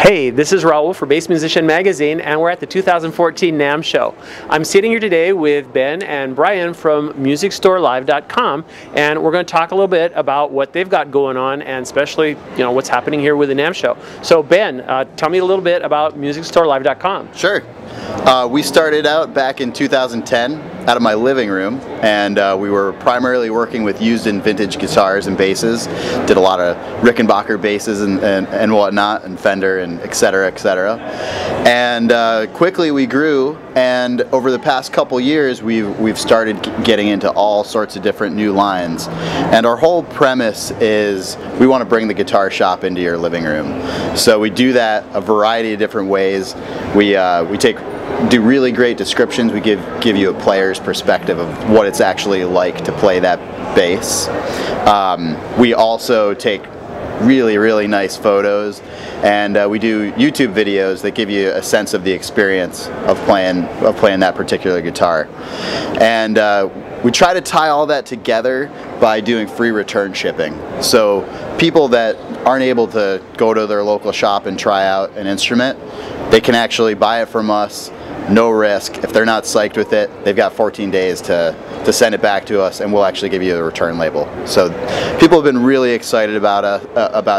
Hey, this is Raul for Bass Musician Magazine, and we're at the 2014 NAMM show. I'm sitting here today with Ben and Brian from MusicStoreLive.com, and we're going to talk a little bit about what they've got going on, and especially, what's happening here with the NAMM show. So, Ben, tell me a little bit about MusicStoreLive.com. Sure. We started out back in 2010 out of my living room, and we were primarily working with used and vintage guitars and basses. Did a lot of Rickenbacker basses and whatnot, and Fender and et cetera, et cetera. And quickly we grew, and over the past couple years we've started getting into all sorts of different new lines. And our whole premise is we want to bring the guitar shop into your living room. So we do that a variety of different ways. We do really great descriptions. We give you a player's perspective of what it's actually like to play that bass. We also take really nice photos, and we do YouTube videos that give you a sense of the experience of playing that particular guitar. And we try to tie all that together by doing free return shipping. So people that aren't able to go to their local shop and try out an instrument, they can actually buy it from us, no risk. If they're not psyched with it, they've got 14 days to send it back to us, and we'll actually give you a return label. So people have been really excited about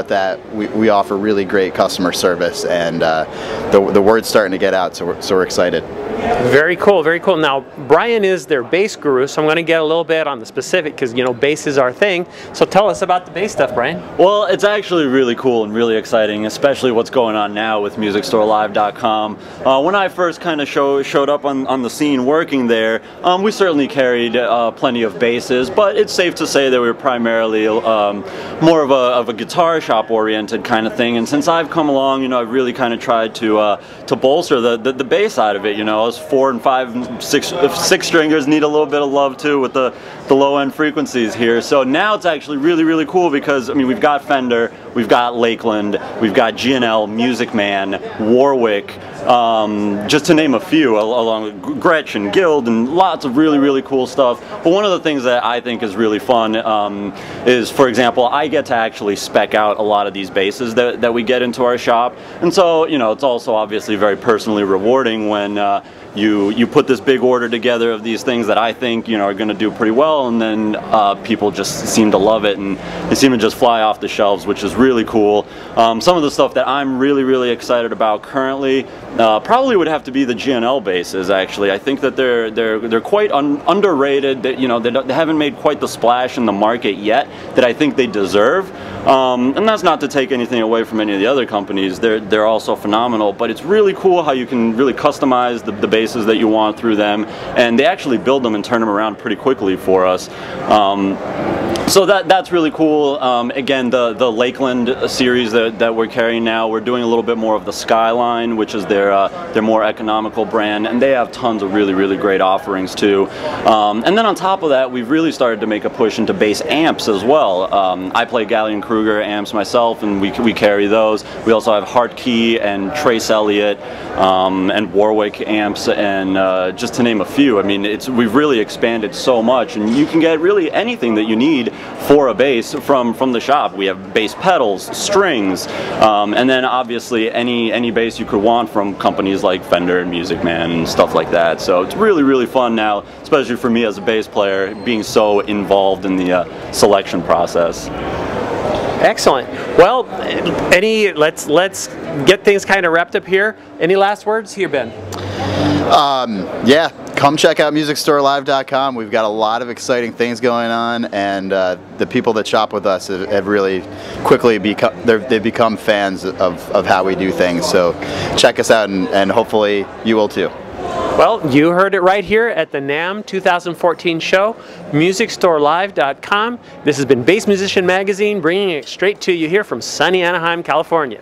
that. We offer really great customer service, and the word's starting to get out, so we're excited. Very cool, very cool. Now, Brian is their bass guru, so I'm going to get a little bit on the specific, because bass is our thing. So tell us about the bass stuff, Brian. Well, it's actually really cool and really exciting, especially what's going on now with MusicStoreLive.com. When I first kind of showed up on the scene working there, we certainly carried plenty of basses, but it's safe to say that we were primarily more of a guitar shop oriented kind of thing. And since I've come along, I've really kind of tried to bolster the bass side of it. Us 4 and 5 and 6 stringers need a little bit of love too with the low end frequencies here. So now it's actually really cool, because we've got Fender, we've got Lakeland, we've got G&L, Music Man, Warwick, just to name a few, along with Gretsch and Guild, and lots of really cool stuff. But one of the things that I think is really fun is, for example, I get to actually spec out a lot of these basses that we get into our shop. And so, it's also obviously very personally rewarding when you put this big order together of these things that I think are going to do pretty well, and then people just seem to love it, and they seem to just fly off the shelves, which is really cool. Some of the stuff that I'm really excited about currently probably would have to be the G&L basses. Actually, I think that they're quite underrated. That they haven't made quite the splash in the market yet that I think they deserve. And that's not to take anything away from any of the other companies. They're also phenomenal, but it's really cool how you can really customize the basses that you want through them, and they actually build them and turn them around pretty quickly for us. So that's really cool. Again, the Lakeland series that we're carrying now, we're doing a little bit more of the Skyline, which is their more economical brand, and they have tons of really great offerings too. And then on top of that, we've really started to make a push into bass amps as well. I play Gallien-Kruger amps myself, and we carry those. We also have Hartkey and Trace Elliott and Warwick amps, and just to name a few. We've really expanded so much, and you can get really anything that you need for a bass from the shop. We have bass pedals, strings, and then obviously any bass you could want from companies like Fender and Music Man and stuff like that. So it's really fun now, especially for me as a bass player, being so involved in the selection process. Excellent. Well, let's get things kind of wrapped up here. Any last words here, Ben? Yeah, come check out MusicStoreLive.com. We've got a lot of exciting things going on, and the people that shop with us have really quickly become fans of how we do things. So check us out, and hopefully you will too. Well, you heard it right here at the NAMM 2014 show, MusicStoreLive.com. This has been Bass Musician Magazine, bringing it straight to you here from sunny Anaheim, California.